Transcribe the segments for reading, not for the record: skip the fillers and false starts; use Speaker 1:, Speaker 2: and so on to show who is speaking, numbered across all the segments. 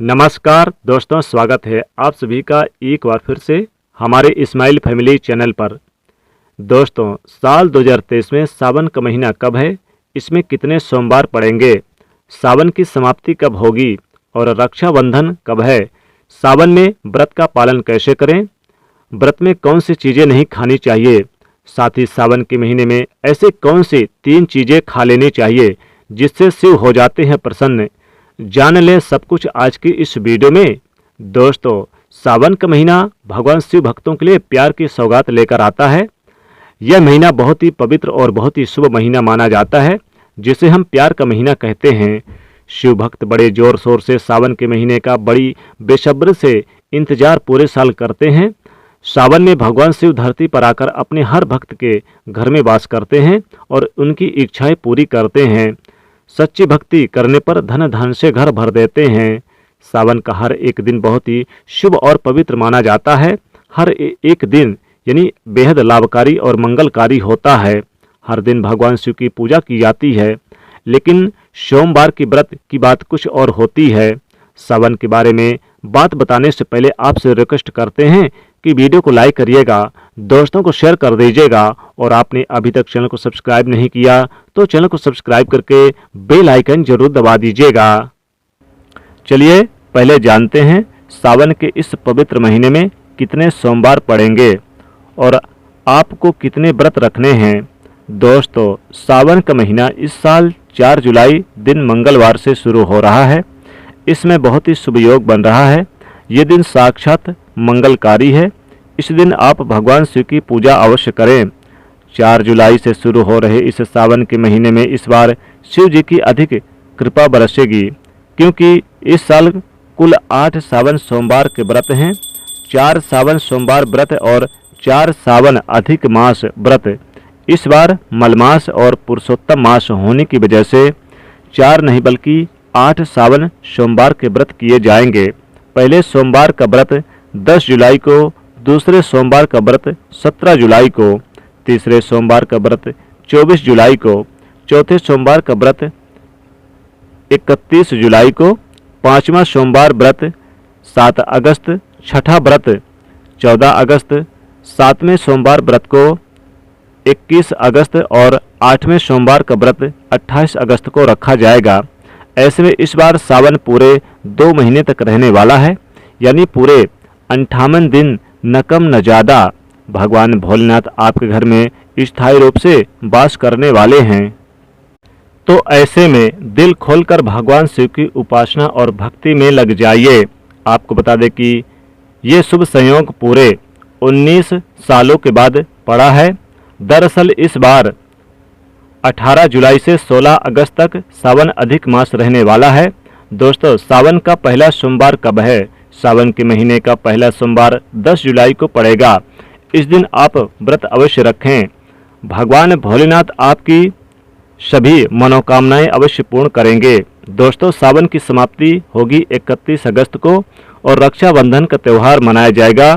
Speaker 1: नमस्कार दोस्तों, स्वागत है आप सभी का एक बार फिर से हमारे इस्माइल फैमिली चैनल पर। दोस्तों, साल 2023 में सावन का महीना कब है, इसमें कितने सोमवार पड़ेंगे, सावन की समाप्ति कब होगी और रक्षाबंधन कब है, सावन में व्रत का पालन कैसे करें, व्रत में कौन सी चीज़ें नहीं खानी चाहिए, साथ ही सावन के महीने में ऐसे कौन सी 3 चीज़ें खा लेनी चाहिए जिससे शिव हो जाते हैं प्रसन्न, जान ले सब कुछ आज की इस वीडियो में। दोस्तों, सावन का महीना भगवान शिव भक्तों के लिए प्यार की सौगात लेकर आता है। यह महीना बहुत ही पवित्र और बहुत ही शुभ महीना माना जाता है, जिसे हम प्यार का महीना कहते हैं। शिव भक्त बड़े जोर शोर से सावन के महीने का बड़ी बेसब्री से इंतजार पूरे साल करते हैं। सावन में भगवान शिव धरती पर आकर अपने हर भक्त के घर में वास करते हैं और उनकी इच्छाएं पूरी करते हैं। सच्ची भक्ति करने पर धन धन से घर भर देते हैं। सावन का हर एक दिन बहुत ही शुभ और पवित्र माना जाता है। हर एक दिन यानी बेहद लाभकारी और मंगलकारी होता है। हर दिन भगवान शिव की पूजा की जाती है, लेकिन सोमवार की व्रत की बात कुछ और होती है। सावन के बारे में बात बताने से पहले आपसे रिक्वेस्ट करते हैं कि वीडियो को लाइक करिएगा, दोस्तों को शेयर कर दीजिएगा और आपने अभी तक चैनल को सब्सक्राइब नहीं किया तो चैनल को सब्सक्राइब करके बेल आइकन जरूर दबा दीजिएगा। चलिए पहले जानते हैं सावन के इस पवित्र महीने में कितने सोमवार पड़ेंगे और आपको कितने व्रत रखने हैं। दोस्तों, सावन का महीना इस साल 4 जुलाई दिन मंगलवार से शुरू हो रहा है। इसमें बहुत ही शुभ योग बन रहा है। ये दिन साक्षात मंगलकारी है। इस दिन आप भगवान शिव की पूजा अवश्य करें। 4 जुलाई से शुरू हो रहे इस सावन के महीने में इस बार शिव जी की अधिक कृपा बरसेगी, क्योंकि इस साल कुल 8 सावन सोमवार के व्रत हैं। 4 सावन सोमवार व्रत और 4 सावन अधिक मास व्रत इस बार मलमास और पुरुषोत्तम मास होने की वजह से 4 नहीं बल्कि 8 सावन सोमवार के व्रत किए जाएंगे। पहले सोमवार का व्रत 10 जुलाई को, दूसरे सोमवार का व्रत 17 जुलाई को, तीसरे सोमवार का व्रत 24 जुलाई को, चौथे सोमवार का व्रत 31 जुलाई को, 5वां सोमवार व्रत 7 अगस्त, छठा व्रत 14 अगस्त, 7वें सोमवार व्रत को 21 अगस्त और 8वें सोमवार का व्रत 28 अगस्त को रखा जाएगा। ऐसे में इस बार सावन पूरे 2 महीने तक रहने वाला है, यानी पूरे 58 दिन न कम न ज़्यादा भगवान भोलेनाथ आपके घर में स्थायी रूप से वास करने वाले हैं। तो ऐसे में दिल खोलकर भगवान शिव की उपासना और भक्ति में लग जाइए। आपको बता दें कि ये शुभ संयोग पूरे 19 सालों के बाद पड़ा है। दरअसल इस बार 18 जुलाई से 16 अगस्त तक सावन अधिक मास रहने वाला है। दोस्तों, सावन का पहला सोमवार कब है? सावन के महीने का पहला सोमवार 10 जुलाई को पड़ेगा। इस दिन आप व्रत अवश्य रखें। भगवान भोलेनाथ आपकी सभी मनोकामनाएं अवश्य पूर्ण करेंगे। दोस्तों, सावन की समाप्ति होगी 31 अगस्त को और रक्षाबंधन का त्यौहार मनाया जाएगा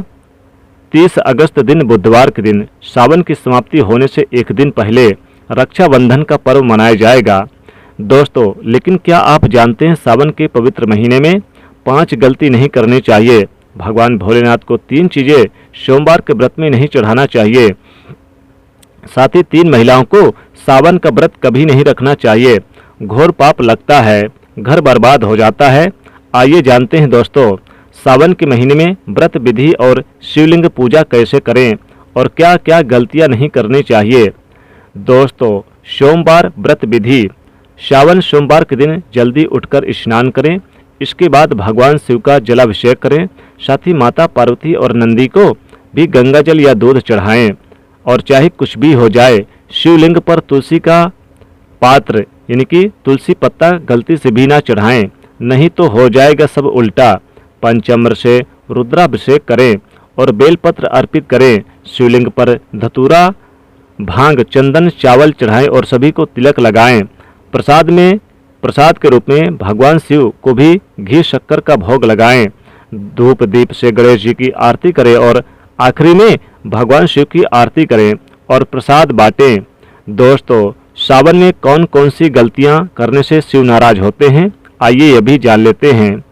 Speaker 1: 30 अगस्त दिन बुधवार के दिन। सावन की समाप्ति होने से एक दिन पहले रक्षाबंधन का पर्व मनाया जाएगा। दोस्तों, लेकिन क्या आप जानते हैं सावन के पवित्र महीने में 5 गलती नहीं करनी चाहिए। भगवान भोलेनाथ को 3 चीज़ें सोमवार के व्रत में नहीं चढ़ाना चाहिए। साथ ही 3 महिलाओं को सावन का व्रत कभी नहीं रखना चाहिए। घोर पाप लगता है, घर बर्बाद हो जाता है। आइए जानते हैं दोस्तों, सावन के महीने में व्रत विधि और शिवलिंग पूजा कैसे करें और क्या क्या गलतियां नहीं करनी चाहिए। दोस्तों, सोमवार व्रत विधि। सावन सोमवार के दिन जल्दी उठकर स्नान करें। इसके बाद भगवान शिव का जलाभिषेक करें। साथ ही माता पार्वती और नंदी को भी गंगा जल या दूध चढ़ाएं। और चाहे कुछ भी हो जाए, शिवलिंग पर तुलसी का पात्र यानी कि तुलसी पत्ता गलती से भी ना चढ़ाएं, नहीं तो हो जाएगा सब उल्टा। पंचामृत से रुद्राभिषेक करें और बेलपत्र अर्पित करें। शिवलिंग पर धतूरा, भांग, चंदन, चावल चढ़ाएं और सभी को तिलक लगाएं। प्रसाद के रूप में भगवान शिव को भी घी शक्कर का भोग लगाएं। धूप दीप से गणेश जी की आरती करें और आखिरी में भगवान शिव की आरती करें और प्रसाद बांटें। दोस्तों, सावन में कौन कौन सी गलतियां करने से शिव नाराज होते हैं, आइए ये भी जान लेते हैं।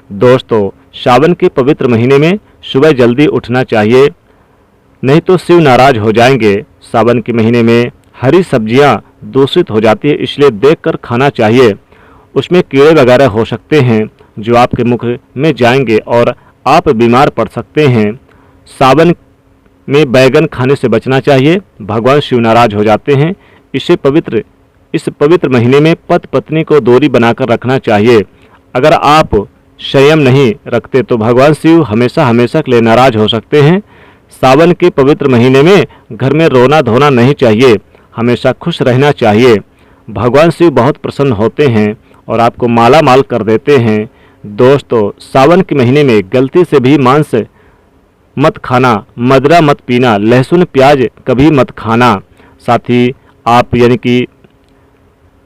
Speaker 1: दोस्तों, सावन के पवित्र महीने में सुबह जल्दी उठना चाहिए, नहीं तो शिव नाराज हो जाएंगे। सावन के महीने में हरी सब्जियां दूषित हो जाती है, इसलिए देखकर खाना चाहिए। उसमें कीड़े वगैरह हो सकते हैं जो आपके मुख में जाएंगे और आप बीमार पड़ सकते हैं। सावन में बैगन खाने से बचना चाहिए, भगवान शिव नाराज हो जाते हैं। इस पवित्र महीने में पति पत्नी को दूरी बनाकर रखना चाहिए। अगर आप संयम नहीं रखते तो भगवान शिव हमेशा हमेशा के लिए नाराज हो सकते हैं। सावन के पवित्र महीने में घर में रोना धोना नहीं चाहिए, हमेशा खुश रहना चाहिए। भगवान शिव बहुत प्रसन्न होते हैं और आपको माला माल कर देते हैं। दोस्तों, सावन के महीने में गलती से भी मांस मत खाना, मदिरा मत पीना, लहसुन प्याज कभी मत खाना। साथ ही आप यानी कि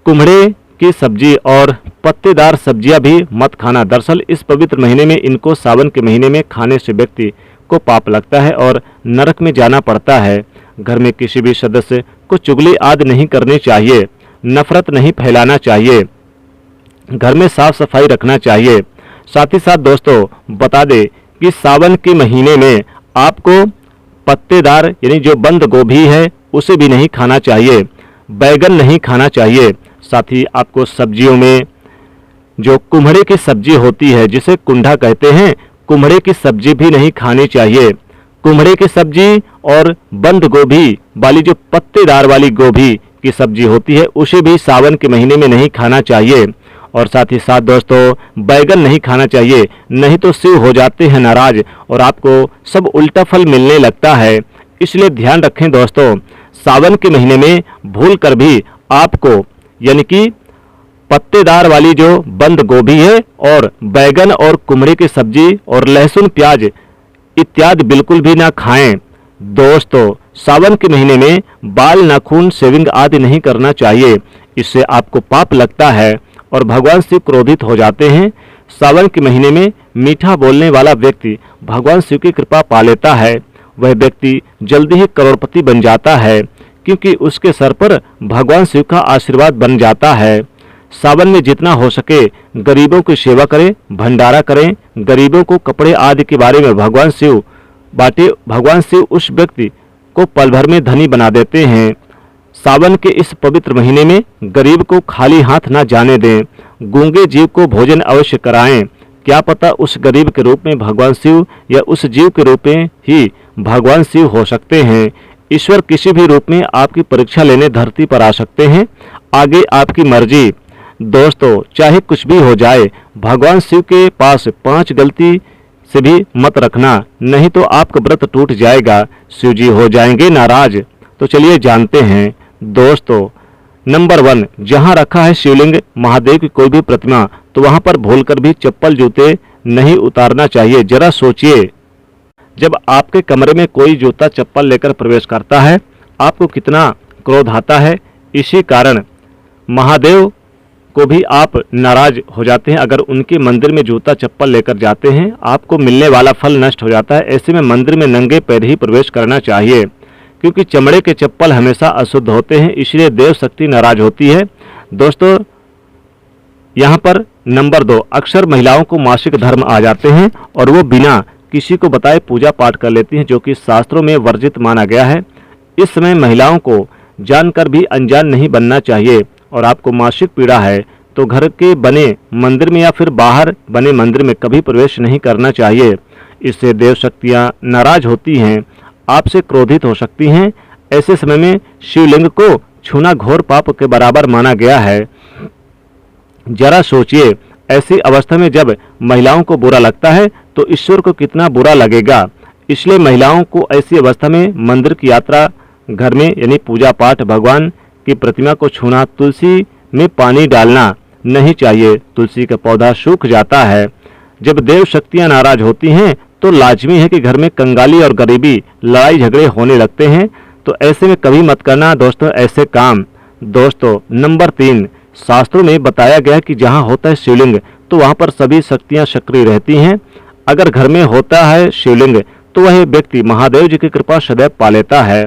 Speaker 1: कुम्हड़े की सब्जी और पत्तेदार सब्जियां भी मत खाना। दरअसल इस पवित्र महीने में इनको सावन के महीने में खाने से व्यक्ति को पाप लगता है और नरक में जाना पड़ता है। घर में किसी भी सदस्य को चुगली आदि नहीं करनी चाहिए, नफरत नहीं फैलाना चाहिए, घर में साफ सफाई रखना चाहिए। साथ ही साथ दोस्तों बता दें कि सावन के महीने में आपको पत्तेदार यानी जो बंद गोभी है उसे भी नहीं खाना चाहिए, बैगन नहीं खाना चाहिए। साथ ही आपको सब्जियों में जो कुम्हड़े की सब्जी होती है जिसे कुंडा कहते हैं, कुम्हड़े की सब्जी भी नहीं खानी चाहिए। कुम्हड़े की सब्जी और बंद गोभी वाली जो पत्तेदार वाली गोभी की सब्जी होती है उसे भी सावन के महीने में नहीं खाना चाहिए। और साथ ही साथ दोस्तों बैगन नहीं खाना चाहिए, नहीं तो शिव हो जाते हैं नाराज और आपको सब उल्टा फल मिलने लगता है। इसलिए ध्यान रखें दोस्तों, सावन के महीने में भूल कर भी आपको यानी कि पत्तेदार वाली जो बंद गोभी है और बैगन और कुम्हड़े की सब्जी और लहसुन प्याज इत्यादि बिल्कुल भी ना खाएं। दोस्तों, सावन के महीने में बाल नाखून शेविंग आदि नहीं करना चाहिए, इससे आपको पाप लगता है और भगवान शिव क्रोधित हो जाते हैं। सावन के महीने में मीठा बोलने वाला व्यक्ति भगवान शिव की कृपा पा लेता है। वह व्यक्ति जल्दी ही करोड़पति बन जाता है क्योंकि उसके सर पर भगवान शिव का आशीर्वाद बन जाता है। सावन में जितना हो सके गरीबों की सेवा करें, भंडारा करें, गरीबों को कपड़े आदि के बारे में भगवान शिव बांटे। भगवान शिव उस व्यक्ति को पल भर में धनी बना देते हैं। सावन के इस पवित्र महीने में गरीब को खाली हाथ ना जाने दें, गूंगे जीव को भोजन अवश्य कराएं। क्या पता उस गरीब के रूप में भगवान शिव या उस जीव के रूप में ही भगवान शिव हो सकते हैं। ईश्वर किसी भी रूप में आपकी परीक्षा लेने धरती पर आ सकते हैं, आगे आपकी मर्जी। दोस्तों, चाहे कुछ भी हो जाए भगवान शिव के पास 5 गलती से भी मत रखना, नहीं तो आपका व्रत टूट जाएगा, शिव जी हो जाएंगे नाराज। तो चलिए जानते हैं दोस्तों। नंबर 1, जहां रखा है शिवलिंग महादेव की कोई भी प्रतिमा तो वहां पर भूलकर भी चप्पल जूते नहीं उतारना चाहिए। जरा सोचिए, जब आपके कमरे में कोई जूता चप्पल लेकर प्रवेश करता है आपको कितना क्रोध आता है। इसी कारण महादेव को भी आप नाराज हो जाते हैं। अगर उनके मंदिर में जूता चप्पल लेकर जाते हैं आपको मिलने वाला फल नष्ट हो जाता है। ऐसे में मंदिर में नंगे पैर ही प्रवेश करना चाहिए क्योंकि चमड़े के चप्पल हमेशा अशुद्ध होते हैं, इसलिए देव शक्ति नाराज होती है। दोस्तों, यहाँ पर नंबर 2, अक्सर महिलाओं को मासिक धर्म आ जाते हैं और वो बिना किसी को बताए पूजा पाठ कर लेती हैं, जो कि शास्त्रों में वर्जित माना गया है। इस समय महिलाओं को जानकर भी अनजान नहीं बनना चाहिए। और आपको मासिक पीड़ा है तो घर के बने मंदिर में या फिर बाहर बने मंदिर में कभी प्रवेश नहीं करना चाहिए। इससे देव शक्तियाँ नाराज होती हैं, आपसे क्रोधित हो सकती हैं। ऐसे समय में शिवलिंग को छूना घोर पाप के बराबर माना गया है। जरा सोचिए, ऐसी अवस्था में जब महिलाओं को बुरा लगता है तो ईश्वर को कितना बुरा लगेगा। इसलिए महिलाओं को ऐसी अवस्था में मंदिर की यात्रा, घर में यानी पूजा पाठ, भगवान की प्रतिमा को छूना, तुलसी में पानी डालना नहीं चाहिए। तुलसी का पौधा सूख जाता है। जब देव शक्तियां नाराज होती हैं तो लाजमी है कि घर में कंगाली और गरीबी, लड़ाई झगड़े होने लगते हैं। तो ऐसे में कभी मत करना दोस्तों ऐसे काम। दोस्तों, नंबर 3, शास्त्रों में बताया गया है कि जहाँ होता है शिवलिंग तो वहाँ पर सभी शक्तियाँ सक्रिय रहती हैं। अगर घर में होता है शिवलिंग तो वह व्यक्ति महादेव जी की कृपा सदैव पा लेता है।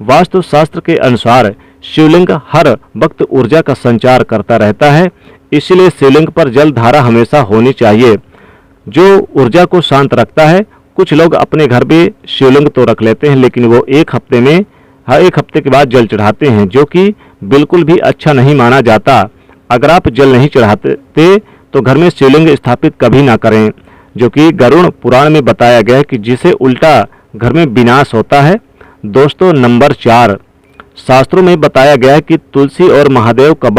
Speaker 1: वास्तु शास्त्र के अनुसार शिवलिंग हर वक्त ऊर्जा का संचार करता रहता है, इसलिए शिवलिंग पर जल धारा हमेशा होनी चाहिए। जो ऊर्जा को शांत रखता है। कुछ लोग अपने घर में शिवलिंग तो रख लेते हैं, लेकिन वो एक हफ्ते के बाद जल चढ़ाते हैं, जो कि बिल्कुल भी अच्छा नहीं माना जाता। अगर आप जल नहीं चढ़ाते तो घर में शिवलिंग स्थापित कभी ना करें, जो कि गरुड़ पुराण में बताया गया है कि जिसे उल्टा घर में विनाश होता है। दोस्तों, नंबर 4, शास्त्रों में बताया गया है कि तुलसी और महादेव का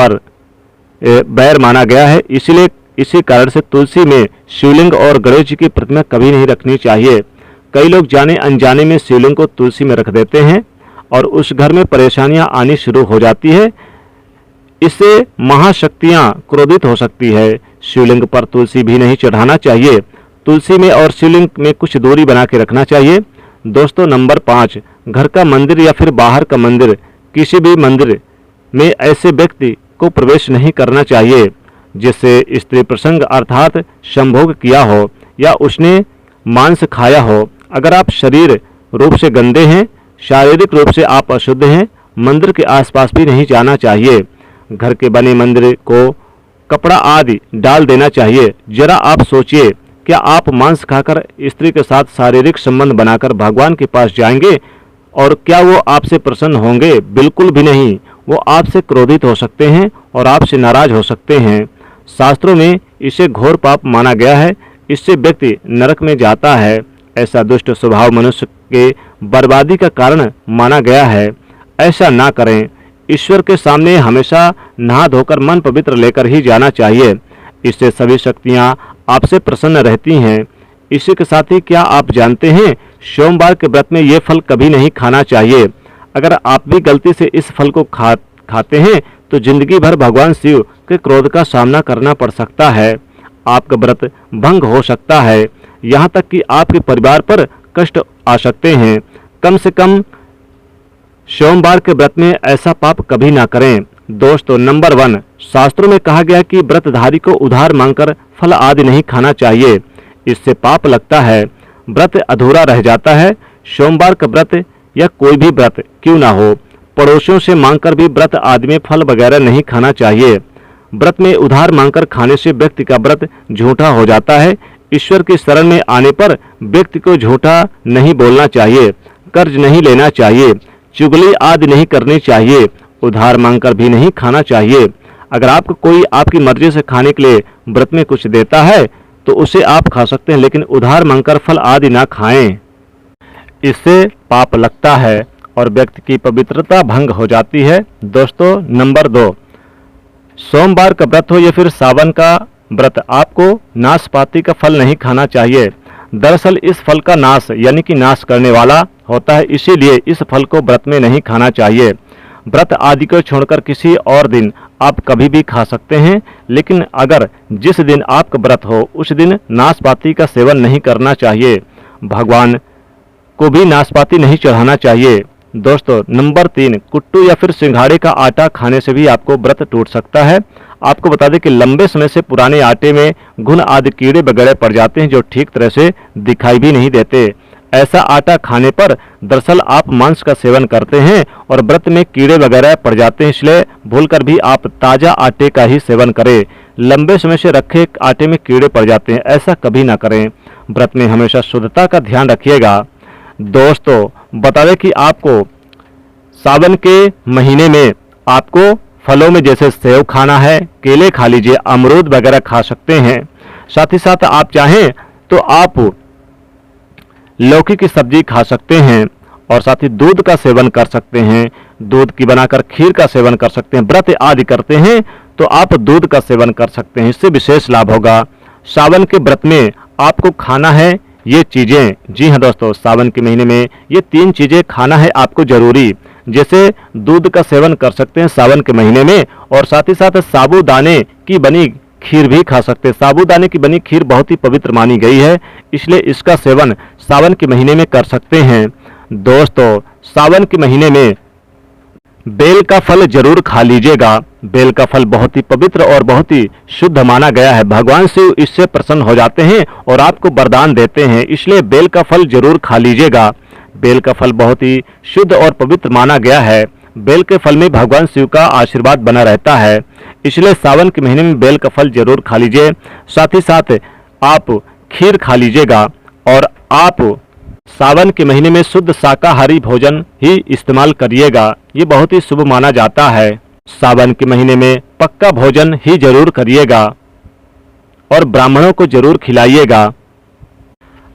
Speaker 1: बैर माना गया है, इसलिए इसी कारण से तुलसी में शिवलिंग और गणेश जी की प्रतिमा कभी नहीं रखनी चाहिए। कई लोग जाने अनजाने में शिवलिंग को तुलसी में रख देते हैं और उस घर में परेशानियां आनी शुरू हो जाती है। इससे महाशक्तियां क्रोधित हो सकती है। शिवलिंग पर तुलसी भी नहीं चढ़ाना चाहिए। तुलसी में और शिवलिंग में कुछ दूरी बना के रखना चाहिए। दोस्तों, नंबर 5, घर का मंदिर या फिर बाहर का मंदिर, किसी भी मंदिर में ऐसे व्यक्ति को प्रवेश नहीं करना चाहिए जिससे स्त्री प्रसंग अर्थात संभोग किया हो या उसने मांस खाया हो। अगर आप शरीर रूप से गंदे हैं, शारीरिक रूप से आप अशुद्ध हैं, मंदिर के आसपास भी नहीं जाना चाहिए। घर के बने मंदिर को कपड़ा आदि डाल देना चाहिए। जरा आप सोचिए, क्या आप मांस खाकर स्त्री के साथ शारीरिक संबंध बनाकर भगवान के पास जाएंगे और क्या वो आपसे प्रसन्न होंगे? बिल्कुल भी नहीं। वो आपसे क्रोधित हो सकते हैं और आपसे नाराज हो सकते हैं। शास्त्रों में इसे घोर पाप माना गया है। इससे व्यक्ति नरक में जाता है। ऐसा दुष्ट स्वभाव मनुष्य के बर्बादी का कारण माना गया है। ऐसा ना करें। ईश्वर के सामने हमेशा नहा धोकर मन पवित्र लेकर ही जाना चाहिए। इससे सभी शक्तियां आपसे प्रसन्न रहती हैं। इसी के साथ ही क्या आप जानते हैं, सोमवार के व्रत में ये फल कभी नहीं खाना चाहिए। अगर आप भी गलती से इस फल को खाते हैं तो जिंदगी भर भगवान शिव के क्रोध का सामना करना पड़ सकता है। आपका व्रत भंग हो सकता है, यहाँ तक कि आपके परिवार पर कष्ट आ सकते हैं। कम से कम सोमवार के व्रत में ऐसा पाप कभी ना करें। दोस्तों, नंबर 1, शास्त्रों में कहा गया कि व्रतधारी को उधार मांगकर फल आदि नहीं खाना चाहिए, इससे पाप लगता है, व्रत अधूरा रह जाता है। सोमवार का व्रत या कोई भी व्रत क्यों ना हो, पड़ोसियों से मांगकर भी व्रत आदि में फल वगैरह नहीं खाना चाहिए। व्रत में उधार मांगकर खाने से व्यक्ति का व्रत झूठा हो जाता है। ईश्वर की शरण में आने पर व्यक्ति को झूठा नहीं बोलना चाहिए, कर्ज नहीं लेना चाहिए, चुगली आदि नहीं करनी चाहिए, उधार मांगकर भी नहीं खाना चाहिए। अगर आपको कोई आपकी मर्जी से खाने के लिए व्रत में कुछ देता है तो उसे आप खा सकते हैं, लेकिन उधार मांगकर फल आदि ना खाएं, इससे पाप लगता है और व्यक्ति की पवित्रता भंग हो जाती है। दोस्तों, नंबर 2, सोमवार का व्रत हो या फिर सावन का व्रत, आपको नाशपाती का फल नहीं खाना चाहिए। दरअसल इस फल का नाश यानी कि नाश करने वाला होता है, इसीलिए इस फल को व्रत में नहीं खाना चाहिए। व्रत आदि को छोड़कर किसी और दिन आप कभी भी खा सकते हैं, लेकिन अगर जिस दिन आपका व्रत हो उस दिन नाशपाती का सेवन नहीं करना चाहिए। भगवान को भी नाशपाती नहीं चढ़ाना चाहिए। दोस्तों, नंबर 3, कुट्टू या फिर सिंघाड़े का आटा खाने से भी आपको व्रत टूट सकता है। आपको बता दें कि लंबे समय से पुराने आटे में घुन आदि कीड़े वगैरह पड़ जाते हैं जो ठीक तरह से दिखाई भी नहीं देते। ऐसा आटा खाने पर दरअसल आप मांस का सेवन करते हैं और व्रत में कीड़े वगैरह पड़ जाते हैं, इसलिए भूलकर भी आप ताज़ा आटे का ही सेवन करें। लंबे समय से रखे आटे में कीड़े पड़ जाते हैं, ऐसा कभी ना करें। व्रत में हमेशा शुद्धता का ध्यान रखिएगा। दोस्तों, बता दें कि आपको सावन के महीने में आपको फलों में जैसे सेब खाना है, केले खा लीजिए, अमरूद वगैरह खा सकते हैं। साथ ही साथ आप चाहें तो आप लौकी की सब्जी खा सकते हैं और साथ ही दूध का सेवन कर सकते हैं। दूध की बनाकर खीर का सेवन कर सकते हैं। व्रत आदि करते हैं तो आप दूध का सेवन कर सकते हैं, इससे विशेष लाभ होगा। सावन के व्रत में आपको खाना है ये चीज़ें, जी हाँ दोस्तों, सावन के महीने में ये 3 चीज़ें खाना है आपको जरूरी। जैसे दूध का सेवन कर सकते हैं सावन के महीने में और साथ ही साथ साबूदाने की बनी खीर भी खा सकते हैं। साबूदाने की बनी खीर बहुत ही पवित्र मानी गई है, इसलिए इसका सेवन सावन के महीने में कर सकते हैं। दोस्तों, सावन के महीने में बेल का फल जरूर खा लीजिएगा। बेल का फल बहुत ही पवित्र और बहुत ही शुद्ध माना गया है। भगवान शिव इससे प्रसन्न हो जाते हैं और आपको वरदान देते हैं, इसलिए बेल का फल जरूर खा लीजिएगा। बेल का फल बहुत ही शुद्ध और पवित्र माना गया है। बेल के फल में भगवान शिव का आशीर्वाद बना रहता है, इसलिए सावन के महीने में बेल का फल जरूर खा लीजिए। साथ ही साथ आप खीर खा लीजिएगा। और आप सावन के महीने में शुद्ध शाकाहारी भोजन ही इस्तेमाल करिएगा, ये बहुत ही शुभ माना जाता है। सावन के महीने में पक्का भोजन ही जरूर करिएगा और ब्राह्मणों को जरूर खिलाइएगा।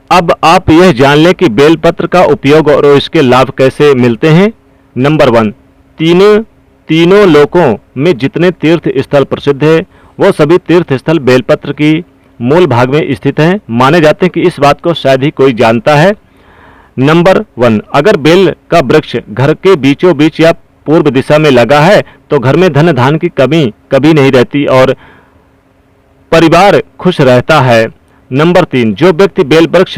Speaker 1: अब आप यह जान लें कि बेलपत्र का उपयोग और इसके लाभ कैसे मिलते हैं। नंबर 1, तीनों लोकों में जितने तीर्थ स्थल प्रसिद्ध है वो सभी तीर्थ स्थल बेलपत्र की मूल भाग में स्थित हैं। माने जाते हैं कि इस बात को शायद ही कोई जानता है। नंबर 1, अगर बेल का वृक्ष घर के बीचों बीच या पूर्व दिशा में लगा है तो घर में धन धान की कमी कभी नहीं रहती और परिवार खुश रहता है। नंबर 3, जो व्यक्ति बेल वृक्ष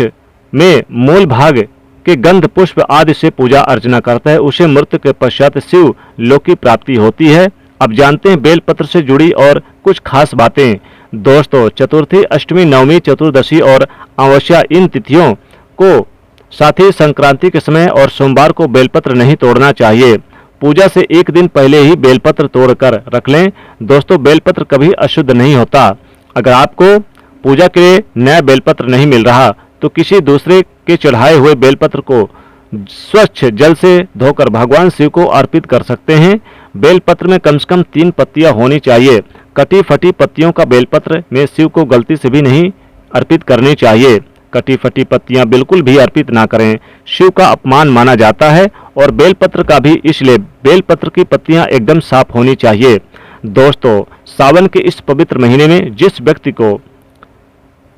Speaker 1: में मूल भाग के गंध पुष्प आदि से पूजा अर्चना करता है उसे मृत्यु के पश्चात शिव लोक की प्राप्ति होती है। अब जानते हैं बेलपत्र से जुड़ी और कुछ खास बातें। दोस्तों, चतुर्थी, अष्टमी, नवमी, चतुर्दशी और अमावस्या इन तिथियों को, साथ ही संक्रांति के समय और सोमवार को बेलपत्र नहीं तोड़ना चाहिए। पूजा से एक दिन पहले ही बेलपत्र तोड़कर रख लें। दोस्तों, बेलपत्र कभी अशुद्ध नहीं होता। अगर आपको पूजा के लिए नया बेलपत्र नहीं मिल रहा तो किसी दूसरे के चढ़ाए हुए बेलपत्र को स्वच्छ जल से धोकर भगवान शिव को अर्पित कर सकते हैं। बेलपत्र में कम से कम 3 पत्तियां होनी चाहिए। कटी फटी पत्तियों का बेलपत्र में शिव को गलती से भी नहीं अर्पित करनी चाहिए। कटी फटी पत्तियां बिल्कुल भी अर्पित ना करें, शिव का अपमान माना जाता है। और बेलपत्र का भी इसलिए बेलपत्र की पत्तियां एकदम साफ होनी चाहिए। दोस्तों, सावन के इस पवित्र महीने में जिस व्यक्ति को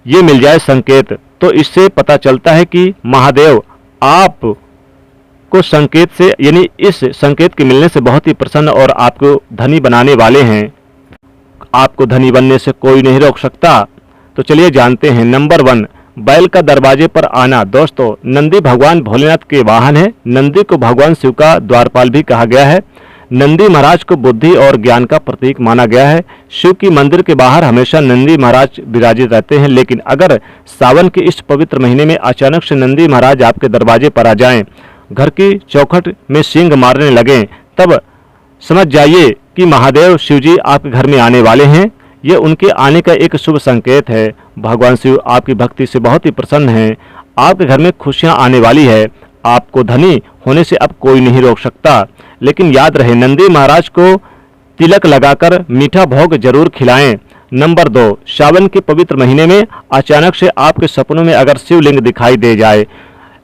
Speaker 1: ये मिल जाए संकेत, तो इससे पता चलता है कि महादेव आप को संकेत से, यानी इस संकेत के मिलने से बहुत ही प्रसन्न और आपको धनी बनाने वाले हैं। आपको धनी बनने से कोई नहीं रोक सकता। तो चलिए जानते हैं। नंबर 1, बैल का दरवाजे पर आना। दोस्तों, नंदी भगवान भोलेनाथ के वाहन है। नंदी को भगवान शिव का द्वारपाल भी कहा गया है। नंदी महाराज को बुद्धि और ज्ञान का प्रतीक माना गया है। शिव की मंदिर के बाहर हमेशा नंदी महाराज विराजित रहते हैं। लेकिन अगर सावन के इस पवित्र महीने में अचानक से नंदी महाराज आपके दरवाजे पर आ जाएं, घर की चौखट में सींग मारने लगें, तब समझ जाइए कि महादेव शिव जी आपके घर में आने वाले हैं। ये उनके आने का एक शुभ संकेत है। भगवान शिव आपकी भक्ति से बहुत ही प्रसन्न हैं। आपके घर में खुशियां आने वाली है। आपको धनी होने से अब कोई नहीं रोक सकता। लेकिन याद रहे, नंदी महाराज को तिलक लगाकर मीठा भोग जरूर खिलाएं। नंबर 2, सावन के पवित्र महीने में अचानक से आपके सपनों में अगर शिवलिंग दिखाई दे जाए,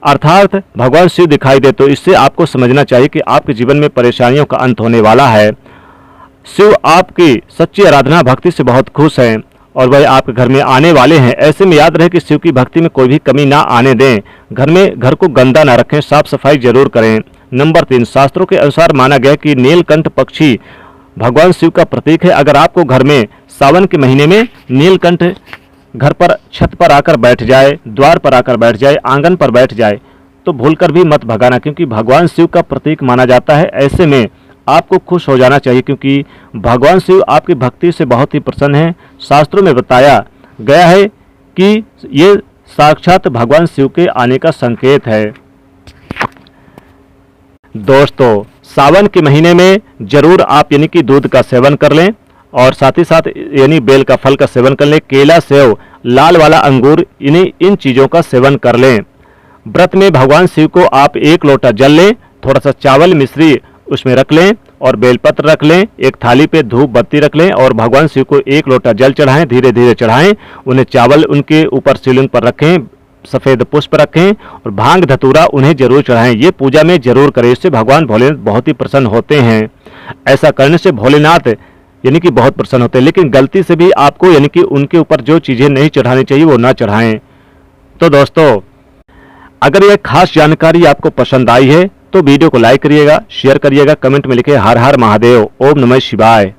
Speaker 1: अर्थात भगवान शिव दिखाई दे, तो इससे आपको समझना चाहिए कि आपके जीवन में परेशानियों का अंत होने वाला है। शिव आपकी सच्ची आराधना भक्ति से बहुत खुश हैं और वह आपके घर में आने वाले हैं। ऐसे में याद रहे कि शिव की भक्ति में कोई भी कमी ना आने दें। घर को गंदा ना रखें, साफ सफाई जरूर करें। नंबर 3, शास्त्रों के अनुसार माना गया कि नीलकंठ पक्षी भगवान शिव का प्रतीक है। अगर आपको घर में सावन के महीने में नीलकंठ घर पर छत पर आकर बैठ जाए, द्वार पर आकर बैठ जाए, आंगन पर बैठ जाए, तो भूलकर भी मत भगाना, क्योंकि भगवान शिव का प्रतीक माना जाता है। ऐसे में आपको खुश हो जाना चाहिए, क्योंकि भगवान शिव आपकी भक्ति से बहुत ही प्रसन्न हैं। शास्त्रों में बताया गया है कि ये साक्षात भगवान शिव के आने का संकेत है। दोस्तों, सावन के महीने में जरूर आप यानी कि दूध का सेवन कर लें और साथ ही साथ यानी बेल का फल का सेवन कर लें। केला, सेव, लाल वाला अंगूर, इन चीज़ों का सेवन कर लें। व्रत में भगवान शिव को आप 1 लोटा जल लें, थोड़ा सा चावल मिश्री उसमें रख लें और बेलपत्र रख लें। एक थाली पे धूप बत्ती रख लें और भगवान शिव को 1 लोटा जल चढ़ाएं। धीरे धीरे चढ़ाएं। उन्हें चावल उनके ऊपर शिवलिंग पर रखें, सफ़ेद पुष्प रखें और भांग धतूरा उन्हें जरूर चढ़ाएं। ये पूजा में जरूर करें, इससे भगवान भोलेनाथ बहुत ही प्रसन्न होते हैं। ऐसा करने से भोलेनाथ यानी कि बहुत प्रसन्न होते हैं। लेकिन गलती से भी आपको यानी कि उनके ऊपर जो चीज़ें नहीं चढ़ानी चाहिए वो ना चढ़ाएं। तो दोस्तों, अगर यह खास जानकारी आपको पसंद आई है तो वीडियो को लाइक करिएगा, शेयर करिएगा, कमेंट में लिखे हर हर महादेव, ओम नमः शिवाय।